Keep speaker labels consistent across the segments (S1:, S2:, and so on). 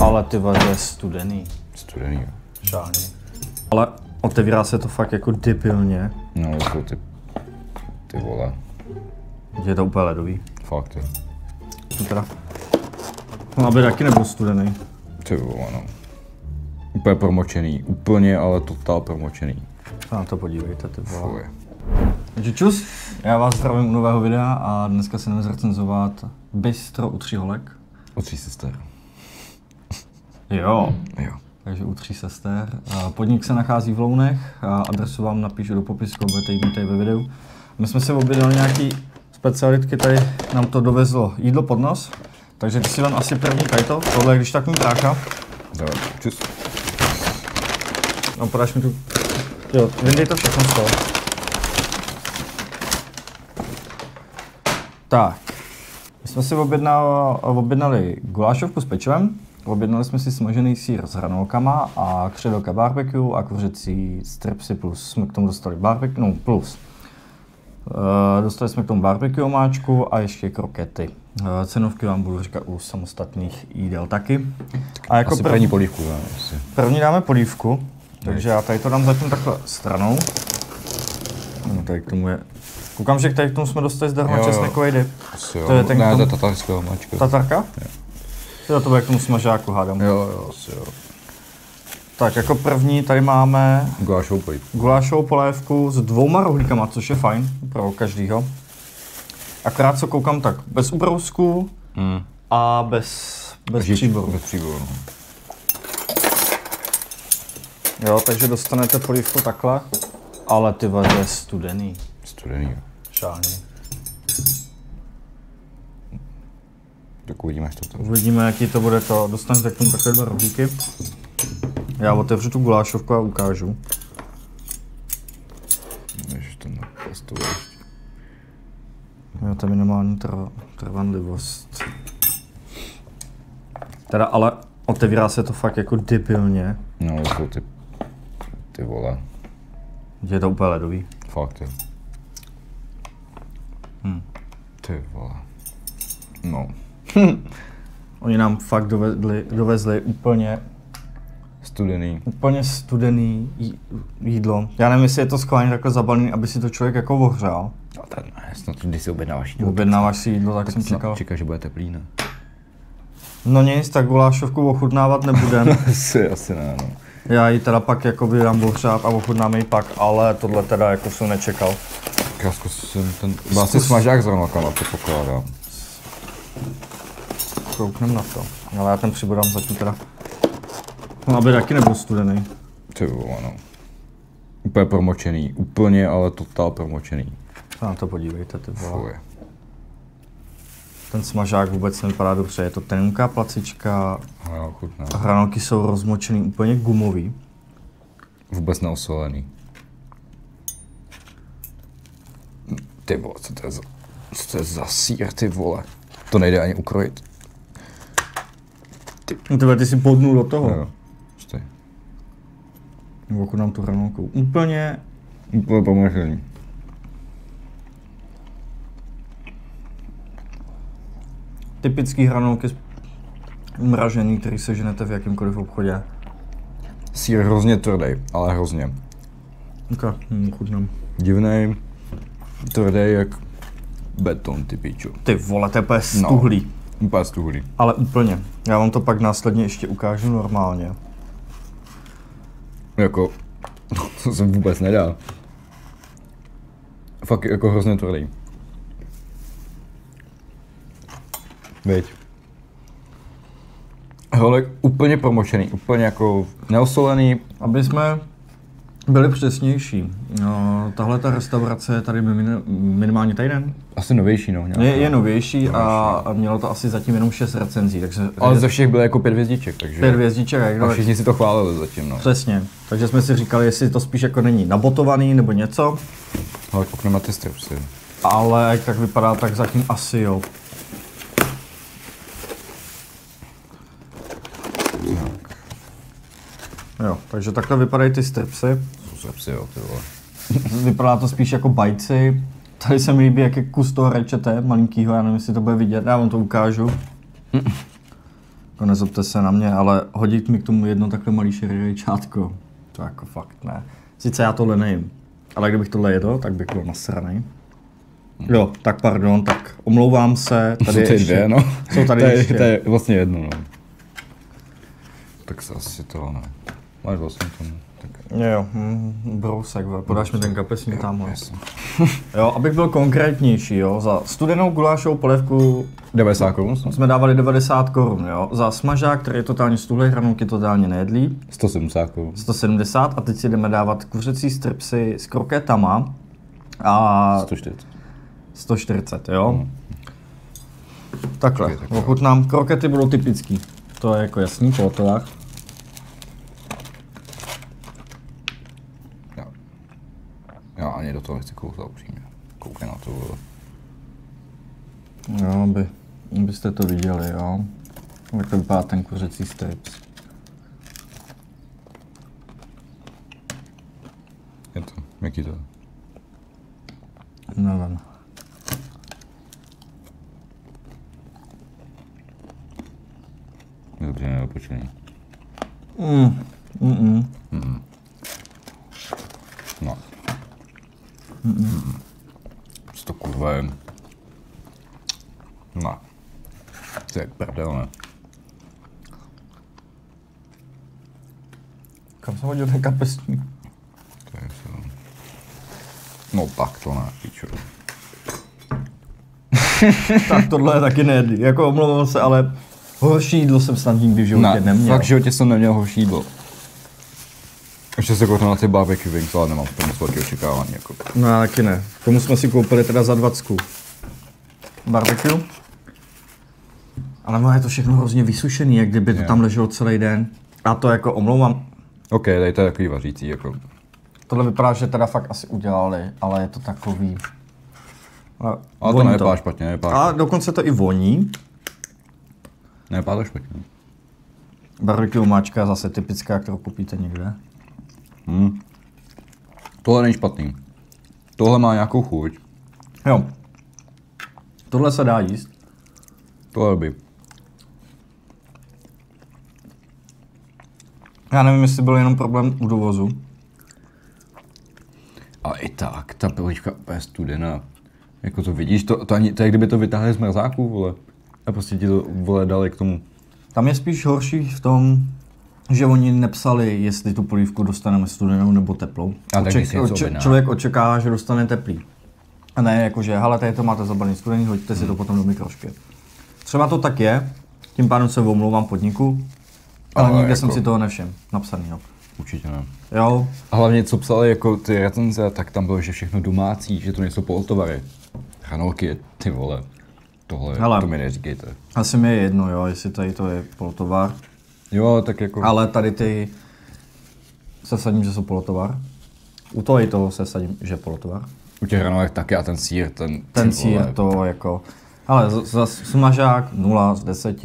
S1: Ale ty vole, to je studený.
S2: Studený, jo.
S1: Šáhni. Ale otevírá se to fakt jako debilně.
S2: No, to jsou ty vole.
S1: Je to úplně ledový.
S2: Fakt, jo.
S1: To teda. No, aby taky nebyl studený.
S2: Ty vole, no. Úplně promočený, úplně, ale totál promočený.
S1: Na to podívejte, ty vole.
S2: Fuj.
S1: Takže čus, já vás zdravím u nového videa a dneska se jdeme zrecenzovat Bistro u 3 holek.
S2: U 3 sester.
S1: Jo.
S2: Jo.
S1: Takže u 3 sester. Podnik se nachází v Lounech, adresu vám napíšu do popisku, budete jít tady ve videu. My jsme si objednali nějaký specialitky, tady nám to dovezlo jídlo pod nos. Takže ty si vem asi první kajto, tohle je když tak můj brácha.
S2: Dobře, čus.
S1: No podáš mi tu, jo, vyndej to všechno z toho. Tak, my jsme si objednali gulášovku s pečivem, objednali jsme si smažený sýr s hranolkama a křidelka barbecue a kuřecí stripsy plus jsme k tomu dostali barbecue, no plus. Dostali jsme k tomu barbecue omáčku a ještě krokety. Cenovky vám budu říkat u samostatných jídel taky. A jako
S2: asi první polívku dáme.
S1: První dáme polívku, takže já tady to dám zatím takhle stranou. No, tady k tomu je... Koukám, že tady k tomu jsme dostali zdarma česnekový dip.
S2: To je ten ne, to je tatarská omáčka.
S1: Tatarka? Jo. To bude k tomu smažáku, hádám.
S2: Jo, asi jo.
S1: Tak jako první tady máme
S2: gulášovou
S1: polévku s 2 rohlíkama, což je fajn pro každýho. Akorát co koukám, tak bez ubrousku a bez příboru.
S2: Bez příboru, no.
S1: Jo, takže dostanete polívku takhle, ale ty vole, to je studený.
S2: Studený, jo.
S1: Šáhni.
S2: Tak uvidíme, až to.
S1: Uvidíme, jaký to bude to. Dostanete k tomu takové 2 rohlíky. Já otevřu tu gulášovku a ukážu.
S2: Než to napastuje ještě.
S1: Jo, to je minimální trvanlivost. Teda, ale otevírá se to fakt jako debilně.
S2: No, to jsou ty vole.
S1: Je to úplně ledový.
S2: Fakt, jo. Ty vole. No.
S1: Oni nám fakt dovezli úplně studený jídlo. Já nevím, jestli je to schválně takhle zabalený, aby si to člověk jako ohřál.
S2: No tak ne, snad když si objednáváš jídlo.
S1: Objednáváš si jídlo, tak jsem čekal.
S2: Čekáš, že bude teplý, ne?
S1: No nic, tak gulášovku ochutnávat nebudem.
S2: asi ne, no.
S1: Já ji teda pak jako dám ohřát a ochutnám ji pak, ale tohle teda jako jsem nečekal.
S2: Tak já zkusím ten, vlastně smažák s hranolkama, předpokládám.
S1: Kouknem na to, ale já ten přibor dám zatím teda. No, aby taky nebyl studený.
S2: Ty vole, no. Úplně promočený, úplně, ale totál promočený.
S1: Na to podívejte, ty vole.
S2: Fuj.
S1: Ten smažák vůbec nevypadá dobře, je to tenká placička.
S2: No, chutná.
S1: Hranolky jsou rozmočený úplně gumový.
S2: Vůbec neosolený. Ty vole, co to je za sýr, ty vole. To nejde ani ukrojit.
S1: Ty si podnul do toho.
S2: Jo, stej.
S1: Ochutnám tu hranolku. Úplně
S2: promočený.
S1: typický hranolky mražený, který seženete v jakýmkoliv obchodě.
S2: Sýr hrozně tvrdý, ale hrozně.
S1: Ok, chutnám.
S2: Divnej, tvrdý jak beton, ty pičo.
S1: Ty vole, to je úplně stuhlý.
S2: No, úplně stuhlý.
S1: Ale úplně. Já vám to pak následně ještě ukážu normálně.
S2: Jako, to jsem vůbec nedal. Fakt jako hrozně tvrdý. Veď. Holek úplně promočený, úplně jako neosolený.
S1: Aby jsme byli přesnější. No, tahle ta restaurace je tady minimálně týden.
S2: Asi novější, no.
S1: Je novější a mělo to asi zatím jenom 6 recenzí. Takže,
S2: ale ze všech bylo jako 5 hvězdiček, takže...
S1: 5 hvězdiček.
S2: A všichni si to chválili zatím, no.
S1: Přesně. Takže jsme si říkali, jestli to spíš jako není nabotovaný nebo něco.
S2: Ale koukneme ty stripsy.
S1: Ale jak tak vypadá, tak zatím asi jo.
S2: Tak.
S1: Jo, takže takhle vypadají ty stripsy.
S2: Jsou stripsy, jo, ty vole.
S1: Vypadá to spíš jako bajci. Tady se mi líbí, jak je kus toho rajčete, malinkýho, já nevím, jestli to bude vidět, já vám to ukážu. Jako nezlobte se na mě, ale hodit mi k tomu jedno takhle malý šerejčátko, to jako fakt ne. Sice já tohle nejím, ale kdybych tohle jedl, tak bych byl nasranej. Jo, tak pardon, tak omlouvám se. Tady
S2: jsou tady dvě, no.
S1: Jsou tady ještě.
S2: To je vlastně jedno, no. Tak se asi to ne. Máš vlastně to, ne? Tak.
S1: Jo, brousek, podáš mi ten kapesník tamhle. Jo, abych byl konkrétnější, jo, za studenou gulášovou polévku
S2: 90 korun
S1: jsme dávali 90 korun, jo, za smažák, který je totálně stuhlej, hranolky totálně nejedlí,
S2: 170 korun.
S1: 170 a teď si jdeme dávat kuřecí stripsy s kroketama a
S2: 140.
S1: 140, jo. Takhle, pokud nám krokety budou typický, to je jako jasný po hotelách.
S2: Já ani do toho nechci kousat upřímně. Koukej na to, vole.
S1: Jo, byste to viděli, jo. Jak to vypadá ten kuřecí strips.
S2: Je to, jaký to je?
S1: Nevím.
S2: Dobře, neopočený. No. Co to kurva je? No. To je prdel, ne?
S1: Kam jsem hodil ten kapesník?
S2: To je to. No tak to ne, pičo.
S1: Tak tohle je taky nejedlý. Jako omlouvám se, ale horší jídlo jsem snad nikdy v životě neměl.
S2: Fakt v životě jsem neměl horší jídlo. Ještě se kouknu na ty barbecue wings, ale nemám v tom moc velký očekávání. Jako.
S1: No já taky ne. Tomu jsme si koupili teda za 20. Barbecue. Ale no je to všechno hrozně vysušený, jak kdyby to tam leželo celý den. A to jako omlouvám.
S2: OK, tady to je takový vařící, jako.
S1: Tohle vypadá, že teda fakt asi udělali, ale je to takový.
S2: Ale to nevypadá špatně, nevypadá špatně.
S1: A dokonce to i voní.
S2: Nevypadá to špatně.
S1: Barbecue máčka je zase typická, kterou koupíte někde.
S2: Tohle není špatný. Tohle má nějakou chuť.
S1: Jo. Tohle se dá jíst.
S2: Tohle by.
S1: Já nevím, jestli byl jenom problém u dovozu.
S2: A i tak, ta polička je studená. Jako to vidíš, to je jak kdyby to vytáhli z mrazáku, vole. A prostě ti to, vole, dali k tomu. Tam
S1: je spíš horší v tom, že oni nepsali, jestli tu polívku dostaneme studenou nebo teplou. Člověk očekává, že dostane teplý. A ne jakože, hele, tady to máte zabalení studený, hoďte si to potom do mikrošky. Třeba to tak je, tím pádem se omlouvám podniku, ale nikde jako jsem si toho nevšiml, napsanýho.
S2: Určitě ne.
S1: Jo.
S2: A hlavně, co psali jako ty recenze, tak tam bylo, že všechno domácí, že to nejsou polotovary. Hranolky, ty vole. Tohle, hele, to mi neříkejte.
S1: Asi mi je jedno, jo, jestli tady to je polotovar.
S2: Jo, tak jako.
S1: Ale tady ty se vsadím, že jsou polotovar. U toho i toho se vsadím, že je polotovar.
S2: U těch hranolek taky a ten sír,
S1: ten sír, to jako. Ale za smažák 0 z 10,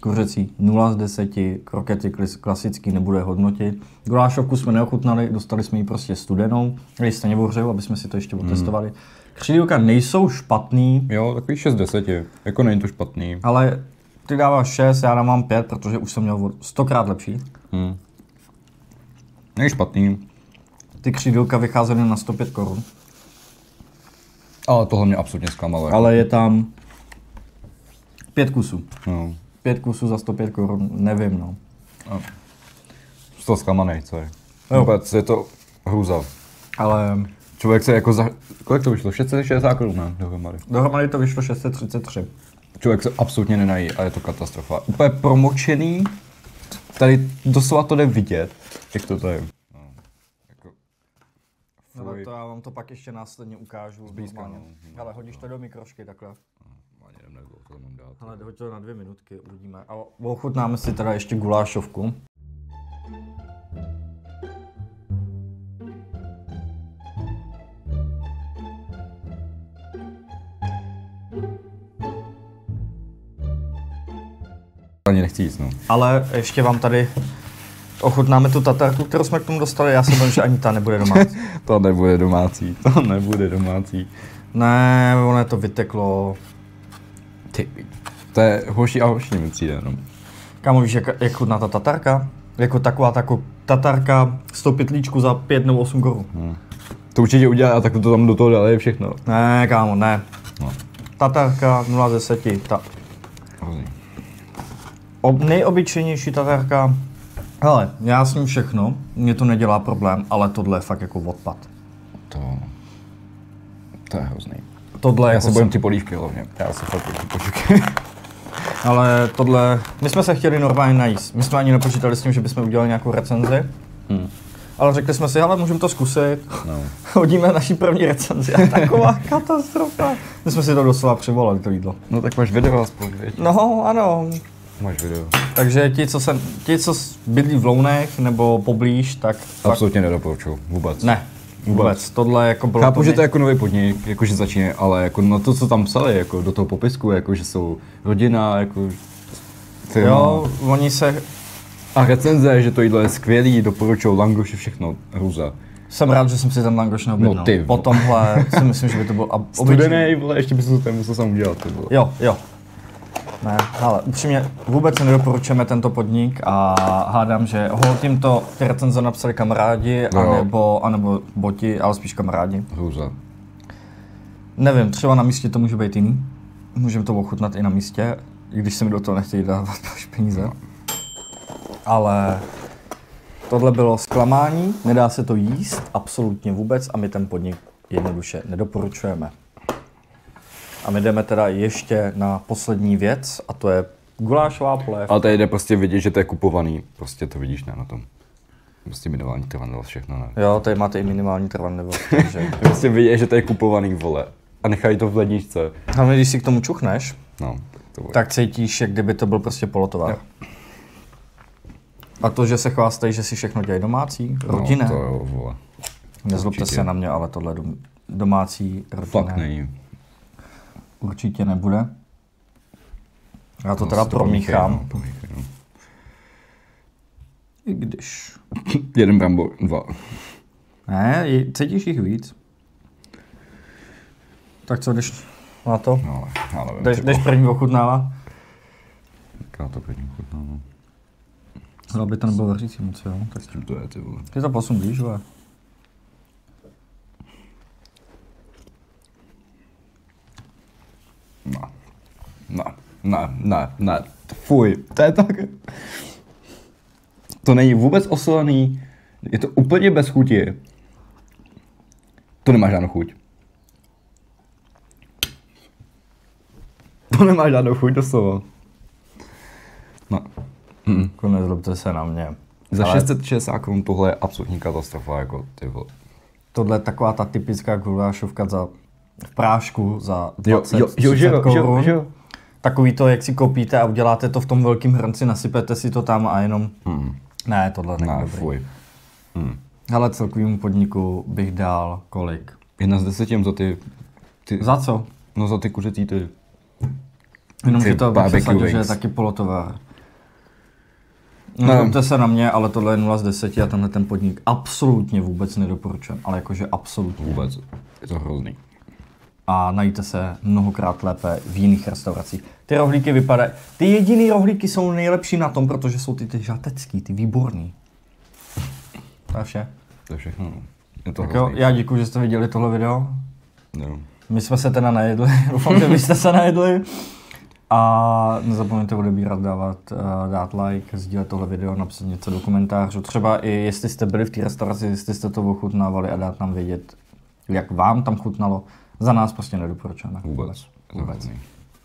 S1: kuřecí 0 z 10, krokety klasický nebude hodnotit. Gulášovku jsme neochutnali, dostali jsme ji prostě studenou, když jste nevořil, aby jsme si to ještě otestovali. Křídílka nejsou špatný.
S2: Jo, takový 6 z 10, jako není to špatný.
S1: Ale ty dáváš 6, já dávám 5, protože už jsem měl 100krát lepší.
S2: Není špatný.
S1: Ty křídílka vycházely na 105 korun.
S2: Ale tohle mě absolutně zklamalo.
S1: Ale je tam 5 kusů.
S2: No.
S1: 5 kusů za 105 korun, nevím, no.
S2: Jsi to zklamanej, co je? Vůbec je to hruza.
S1: Ale
S2: člověk se jako za... Kolik to vyšlo? 660 korun, ne? Dohromady.
S1: Dohromady to vyšlo 633.
S2: Člověk se absolutně nenají a je to katastrofa. Úplně promočený. Tady doslova to jde vidět, jak to je. No, jako...
S1: No tak to já vám to pak ještě následně ukážu. Ale hodíš to do mikrošky takhle.
S2: Ani nevím, jak to mám dát.
S1: Ale hoď to na 2 minutky, uvidíme. A ochutnáme si teda ještě gulášovku.
S2: Ani nechci jíst, no.
S1: Ale ještě vám tady ochutnáme tu tatarku, kterou jsme k tomu dostali. Já si myslím, že ani ta nebude domácí.
S2: To nebude domácí, to nebude domácí.
S1: Ne, ono to vyteklo.
S2: Ty, to je horší a horší mi přijde, no.
S1: Kámo, víš, jak chutná ta tatarka? Jako taková tatarka 100 pytlíčku za 5 nebo 8 korun.
S2: To určitě udělá a tak to tam do toho dali všechno.
S1: Ne, kámo, ne.
S2: No.
S1: Tatarka 0 z 10. Nejobyčejnější tatarka. Hele, já s ním všechno, mě to nedělá problém, ale tohle je fakt jako odpad.
S2: To je hrozný.
S1: Tohle
S2: Já
S1: jako
S2: se bojím ty polívky hlavně. Já se fakt bojím ty polívky.
S1: Ale tohle, my jsme se chtěli normálně najíst. My jsme ani nepočítali s tím, že bychom udělali nějakou recenzi. Ale řekli jsme si, hele, můžeme to zkusit. No. Hodíme naši první recenzi a taková katastrofa. My jsme si to doslova přivolali, to jídlo.
S2: No tak máš video aspoň, věď?
S1: No, ano.
S2: Máš video.
S1: Takže ti, co bydlí v Lounech nebo poblíž, tak
S2: absolutně nedoporučuju, vůbec.
S1: Ne, vůbec. Tohle jako bylo.
S2: Chápu, že to je jako nový podnik, jakože začíná, ale jako na to, co tam psali, jako do toho popisku, jako že jsou rodina, jako firma.
S1: Jo, oni se...
S2: A recenze, že to jídlo je skvělý, doporučují langoši, všechno, hruza.
S1: Jsem rád, že jsem si ten langoš neobjednal.
S2: No ty.
S1: Po tomhle si myslím, že by to bylo...
S2: Studený, vole, ještě bys to tam musel sám udělat, ty vole.
S1: Jo. Ne, ale upřímně vůbec nedoporučujeme tento podnik a hádám, že holt jim to ty recenze napsali kamarádi, anebo boti, ale spíš kamarádi.
S2: Hruza.
S1: Nevím, třeba na místě to může být jiný. Můžeme to ochutnat i na místě, i když se mi do toho nechtějí dávat další peníze. No. Ale tohle bylo zklamání, nedá se to jíst absolutně vůbec a my ten podnik jednoduše nedoporučujeme. A my jdeme teda ještě na poslední věc a to je gulášová polévka.
S2: Ale tady jde prostě vidět, že to je kupovaný, prostě to vidíš na tom. Prostě minimální trvanlivost, všechno, ne?
S1: Jo, tady máte i minimální trvanlivost, takže...
S2: Prostě vidět, že to je kupovaný, vole. A nechají to v ledničce.
S1: Hlavně když si k tomu čuchneš,
S2: no,
S1: tak cítíš, jak kdyby to byl prostě polotovar. Jo. A to, že se chvástají, že si všechno dělají domácí, rodinné.
S2: No, to jo, vole.
S1: Nezlobte se na mě, ale tohle domácí, rodinné.
S2: Fakt není.
S1: Určitě nebude. Já to teda promíchám.
S2: No.
S1: I když...
S2: Jeden brambor, 2.
S1: Ne, cítíš jich víc. Tak co, jdeš na to?
S2: No, ale nevím.
S1: Jdeš první ochutnávat?
S2: Já to první ochutnávám.
S1: No, aby to nebylo vařící moc, jo.
S2: Tak s čím to je, ty vole?
S1: Ty to posun blíž, vole.
S2: Ne, fuj, to je tak. To není vůbec osolaný, je to úplně bez chuti. To nemá žádnou chuť. To nemá žádnou chuť doslova. No.
S1: Nezlobte se na mě.
S2: Za 660 korun tohle je absolutní katastrofa, jako ty vole.
S1: Tohle je taková ta typická gulášovka v prášku za 20 korun.
S2: Jo.
S1: Takový to, jak si koupíte a uděláte to v tom velkém hrnci, nasypete si to tam a jenom... Ne, tohle není dobrý.
S2: Fuj.
S1: Hele, celkovýmu podniku bych dal kolik?
S2: 1 z 10 za ty...
S1: Za co?
S2: No za ty kuřecí ty...
S1: Jenom, že to bych se že je taky polotovar. Nezlobte se na mě, ale tohle je 0 z 10 a tenhle ten podnik absolutně vůbec nedoporučujem. Ale jakože absolutně.
S2: Vůbec. Je to hrozný.
S1: A najíte se mnohokrát lépe v jiných restauracích. Ty rohlíky vypadají... Ty jediný rohlíky jsou nejlepší na tom, protože jsou ty žatecký, ty výborný. To je vše.
S2: To je všechno. Je to
S1: tak jo, já děkuji, že jste viděli tohle video.
S2: Jo.
S1: My jsme se teda najedli, doufám, že vy jste se najedli. A nezapomeňte odebírat, dát like, sdílet tohle video, napsat něco do komentářů. Třeba i jestli jste byli v té restauraci, jestli jste to ochutnávali a dát nám vědět, jak vám tam chutnalo. Za nás prostě nedoporučujeme.
S2: Vůbec.